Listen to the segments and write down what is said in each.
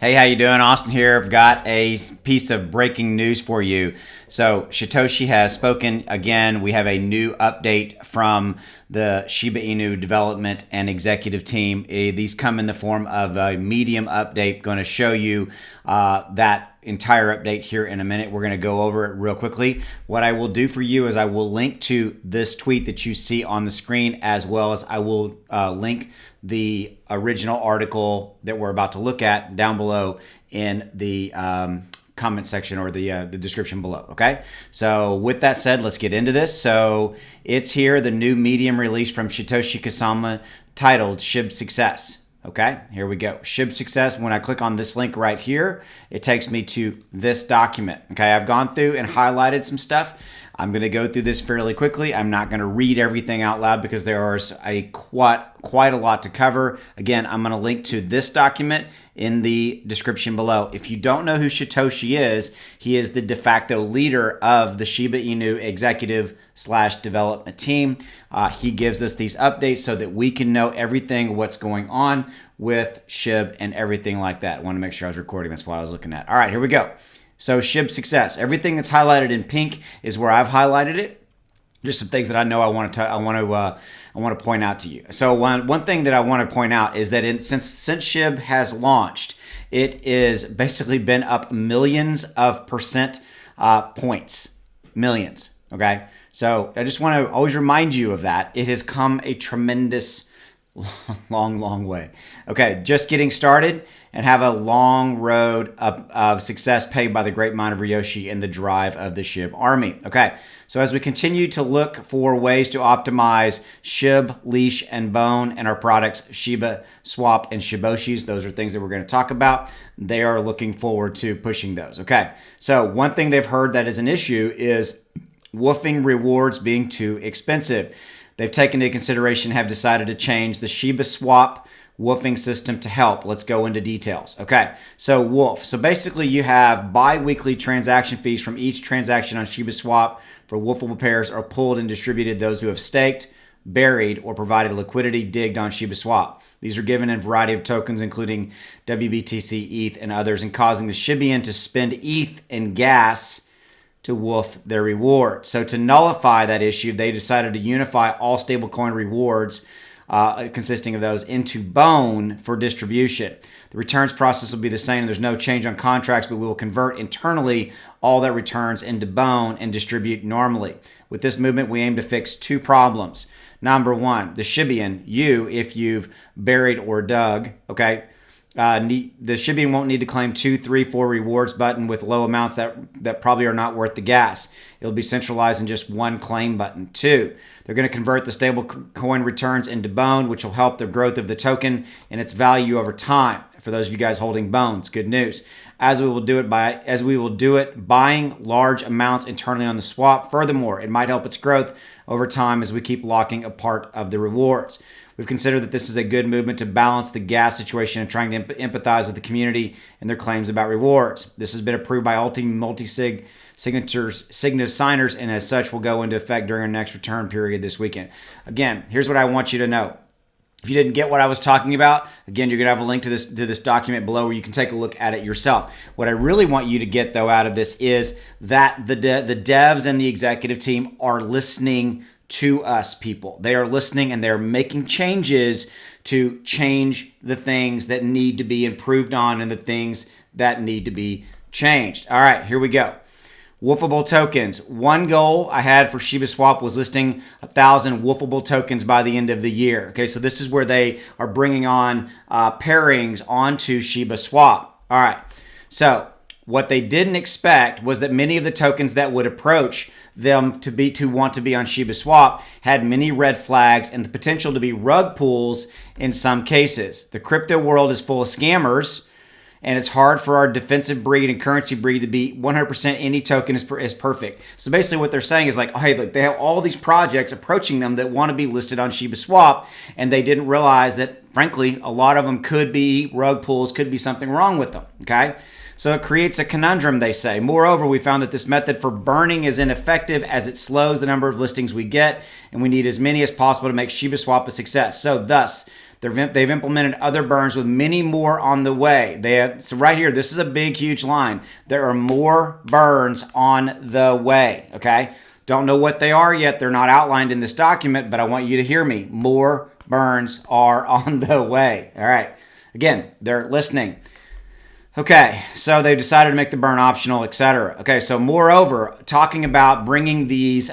Hey, how you doing? Austin here. I've got a piece of breaking news for you. So Shytoshi has spoken again. We have a new update from the Shiba Inu development and executive team. These come in the form of a medium update. Going to show you that entire update here in a minute. We're going to go over it real quickly. What I will do for you is I will link to this tweet that you see on the screen, as well as I will link the original article that we're about to look at down below in the comment section or the description below. Okay, so with that said, let's get into this. So it's here, the new medium release from Shytoshi Kasama titled SHIB Success. Okay, here we go. SHIB Success. When I click on this link right here, it takes me to this document. Okay, I've gone through and highlighted some stuff. I'm going to go through this fairly quickly. I'm not going to read everything out loud because there is quite a lot to cover. Again, I'm going to link to this document in the description below. If you don't know who Shytoshi is, he is the de facto leader of the Shiba Inu executive / development team. He gives us these updates so that we can know everything, what's going on with SHIB and everything like that. I want to make sure I was recording. That's what I was looking at. All right, here we go. So SHIB Success. Everything that's highlighted in pink is where I've highlighted it. Just some things that I know I want to point out to you. So one thing that I want to point out is that since SHIB has launched, it is basically been up millions of percent points, millions. Okay, so I just want to always remind you of that. It has come a tremendous long way. Okay, just getting started and have a long road of success paved by the great mind of Ryoshi and the drive of the SHIB army. Okay, so as we continue to look for ways to optimize SHIB, leash, and bone and our products, Shiba, Swap, and Shytoshis, those are things that we're going to talk about. They are looking forward to pushing those. Okay, so one thing they've heard that is an issue is woofing rewards being too expensive. They've taken into consideration and have decided to change the Shiba Swap woofing system to help. Let's go into details. Okay, so woof. So basically you have bi-weekly transaction fees from each transaction on Shiba Swap for woofable pairs are pulled and distributed those who have staked, buried, or provided liquidity digged on Shiba Swap. These are given in a variety of tokens, including WBTC, ETH, and others, and causing the Shibian to spend ETH and gas to woof their reward. So to nullify that issue, they decided to unify all stablecoin rewards consisting of those into Bone for distribution. The returns process will be the same. There's no change on contracts, but we will convert internally all that returns into Bone and distribute normally. With this movement, we aim to fix two problems. Number one, the Shibian, if you've buried or dug, okay, the Shibian won't need to claim 2, 3, 4 rewards button with low amounts that probably are not worth the gas. It'll be centralized in just one claim button. 2, they're going to convert the stable coin returns into Bone, which will help the growth of the token and its value over time. For those of you guys holding Bones, good news. As we will do it buying large amounts internally on the swap. Furthermore, it might help its growth over time as we keep locking a part of the rewards. We've considered that this is a good movement to balance the gas situation and trying to empathize with the community and their claims about rewards. This has been approved by all multi-sig signers, and as such will go into effect during our next return period this weekend. Again, here's what I want you to know. If you didn't get what I was talking about, again, you're going to have a link to this document below where you can take a look at it yourself. What I really want you to get, though, out of this is that the devs and the executive team are listening to us, people. They are listening and they're making changes to change the things that need to be improved on and the things that need to be changed. All right, here we go. Woofable tokens. One goal I had for Shiba Swap was listing 1,000 woofable tokens by the end of the year. Okay, so this is where they are bringing on pairings onto Shiba Swap. All right, so what they didn't expect was that many of the tokens that would approach them to want to be on Shiba Swap had many red flags and the potential to be rug pulls in some cases. The crypto world is full of scammers, and it's hard for our defensive breed and currency breed to be 100% any token is perfect. So basically what they're saying is like, oh, hey, look, they have all these projects approaching them that want to be listed on Shiba Swap, and they didn't realize that, frankly, a lot of them could be rug pulls, could be something wrong with them, okay? So it creates a conundrum, they say. Moreover, we found that this method for burning is ineffective as it slows the number of listings we get, and we need as many as possible to make Shiba Swap a success. So thus, They've implemented other burns with many more on the way. So right here, this is a big, huge line. There are more burns on the way, okay? Don't know what they are yet. They're not outlined in this document, but I want you to hear me. More burns are on the way. All right. Again, they're listening. Okay, so they decided to make the burn optional, etc. Okay, so moreover, talking about bringing these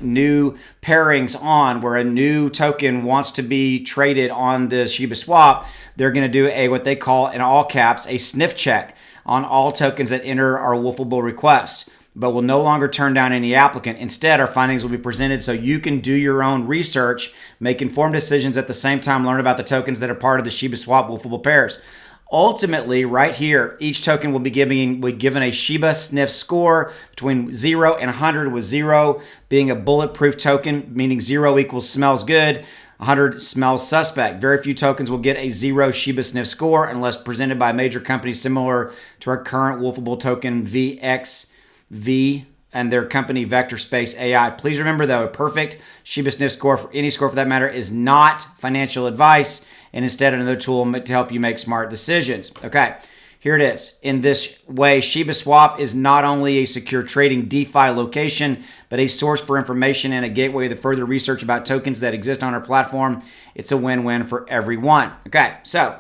new pairings on where a new token wants to be traded on the Shiba swap, they're going to do what they call, in all caps, a sniff check on all tokens that enter our wolfable requests, but will no longer turn down any applicant. Instead, our findings will be presented so you can do your own research, make informed decisions, at the same time learn about the tokens that are part of the Shiba swap wolfable pairs. Ultimately, right here, each token will be given a Shiba sniff score between 0 and 100, with 0 being a bulletproof token, meaning 0 equals smells good, 100 smells suspect. Very few tokens will get a 0 Shiba sniff score unless presented by a major company similar to our current wolfable token VXV and their company Vector Space AI. Please remember, though, a perfect Shiba sniff score, for any score for that matter, is not financial advice, and instead another tool to help you make smart decisions. Okay, here it is. In this way, Shiba Swap is not only a secure trading DeFi location, but a source for information and a gateway to further research about tokens that exist on our platform. It's a win-win for everyone. Okay, so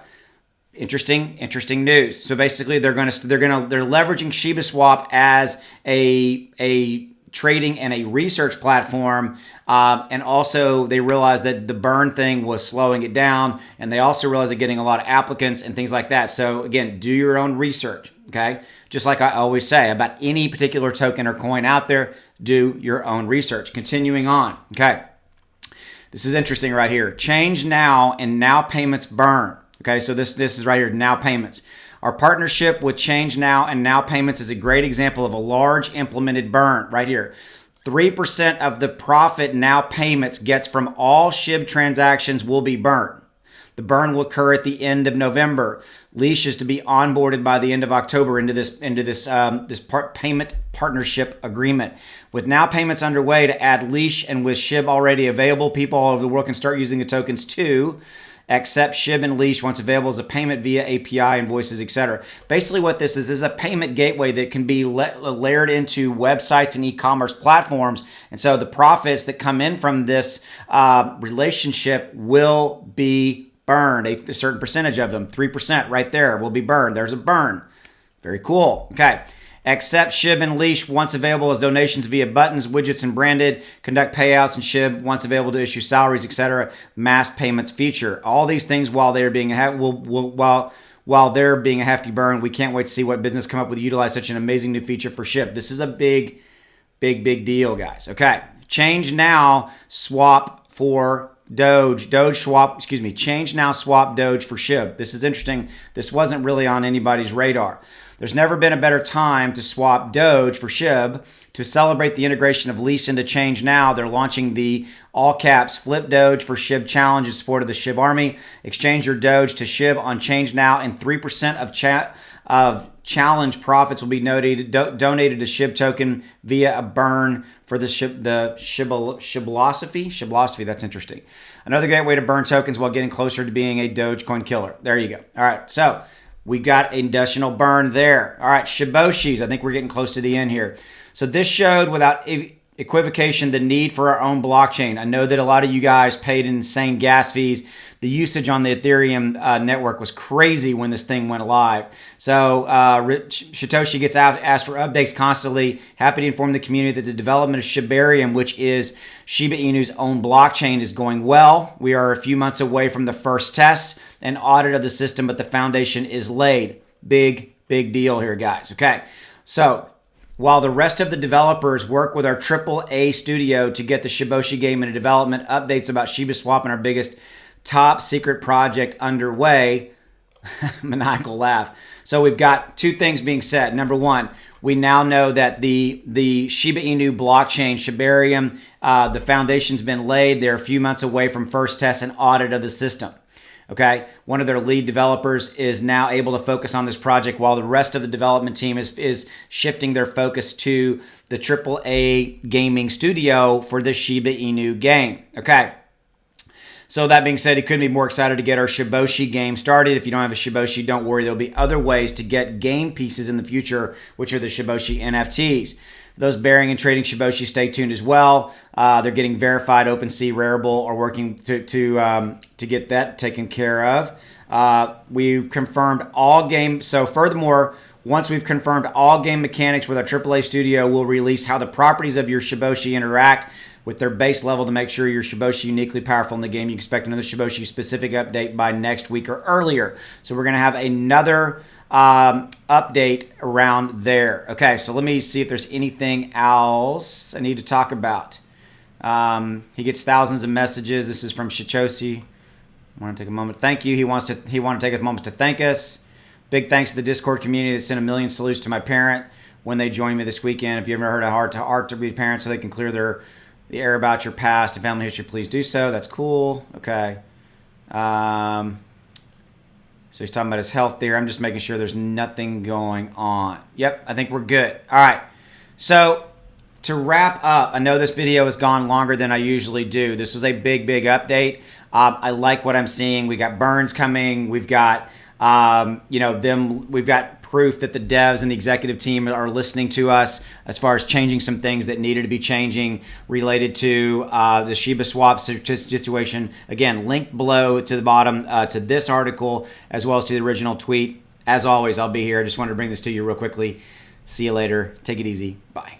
interesting news. So basically, they're leveraging Shiba Swap as a trading and a research platform, and also they realized that the burn thing was slowing it down, and they also realized they're getting a lot of applicants and things like that. So again, do your own research, okay? Just like I always say about any particular token or coin out there, do your own research. Continuing on, okay? This is interesting right here. Change now and now payments burn. Okay, so this is right here, now payments. Our partnership with Change Now and Now Payments is a great example of a large implemented burn right here. 3% of the profit Now Payments gets from all SHIB transactions will be burned. The burn will occur at the end of November. Leash is to be onboarded by the end of October into this payment partnership agreement. With Now Payments underway to add Leash, and with SHIB already available, people all over the world can start using the tokens too. Accept SHIB and Leash once available as a payment via API, invoices, etc. Basically what this is a payment gateway that can be layered into websites and e-commerce platforms. And so the profits that come in from this relationship will be burned. A certain percentage of them, 3% right there, will be burned. There's a burn. Very cool. Okay. Accept SHIB and Leash once available as donations via buttons, widgets, and branded. Conduct payouts and SHIB once available to issue salaries, etc. Mass payments feature. All these things while they're being while they're being a hefty burn. We can't wait to see what business come up with to utilize such an amazing new feature for SHIB. This is a big deal, guys. Okay, Change Now swap for Doge swap. Change Now swap Doge for SHIB. This is interesting. This wasn't really on anybody's radar. There's never been a better time to swap Doge for SHIB. To celebrate the integration of Leash into Change Now, they're launching the all caps Flip Doge for SHIB challenge in support of the SHIB Army. Exchange your Doge to SHIB on Change Now, and 3% of challenge profits will be donated to SHIB token via a burn for the Shibbolosophy. That's interesting. Another great way to burn tokens while getting closer to being a Dogecoin killer. There you go. All right, so we got an additional burn there. All right, Shiboshis. I think we're getting close to the end here. So this showed without equivocation the need for our own blockchain. I know that a lot of you guys paid insane gas fees. The usage on the Ethereum network was crazy when this thing went live. So Shytoshi gets asked for updates constantly. Happy to inform the community that the development of Shibarium, which is Shiba Inu's own blockchain, is going well. We are a few months away from the first test and audit of the system, but the foundation is laid. Big deal here, guys. Okay, so while the rest of the developers work with our AAA studio to get the Shiboshi game into development, updates about Shiba Swap and our biggest top secret project underway, maniacal laugh. So we've got two things being said. Number one, we now know that the Shiba Inu blockchain, Shibarium, the foundation's been laid. They're a few months away from first test and audit of the system. Okay, one of their lead developers is now able to focus on this project while the rest of the development team is shifting their focus to the AAA gaming studio for the Shiba Inu game. Okay, So that being said, he couldn't be more excited to get our Shytoshi game started. If you don't have a Shytoshi, don't worry. There'll be other ways to get game pieces in the future, which are the Shytoshi NFTs. Those bearing and trading Shytoshi, stay tuned as well. They're getting verified, OpenSea, Rarible are working to get that taken care of. We confirmed all game. So furthermore, once we've confirmed all game mechanics with our AAA studio, we'll release how the properties of your Shytoshi interact with their base level to make sure your Shytoshi uniquely powerful in the game. You expect another Shytoshi specific update by next week or earlier. So we're going to have another update around there. Okay, so let me see if there's anything else I need to talk about. He gets thousands of messages. This is from Shytoshi. I want to take a moment. Thank you. He wanted to take a moment to thank us. Big thanks to the Discord community that sent a million salutes to my parent when they joined me this weekend. If you've ever heard a heart to be a parent so they can clear the air about your past and family history, please do so. That's cool. Okay. So he's talking about his health there. I'm just making sure there's nothing going on. Yep, I think we're good. All right. So to wrap up, I know this video has gone longer than I usually do. This was a big update. I like what I'm seeing. We got burns coming. We've got we've got proof that the devs and the executive team are listening to us as far as changing some things that needed to be changing related to the Shiba swap situation. Again, link below to the bottom to this article as well as to the original tweet. As always, I'll be here. I just wanted to bring this to you real quickly. See you later. Take it easy. Bye.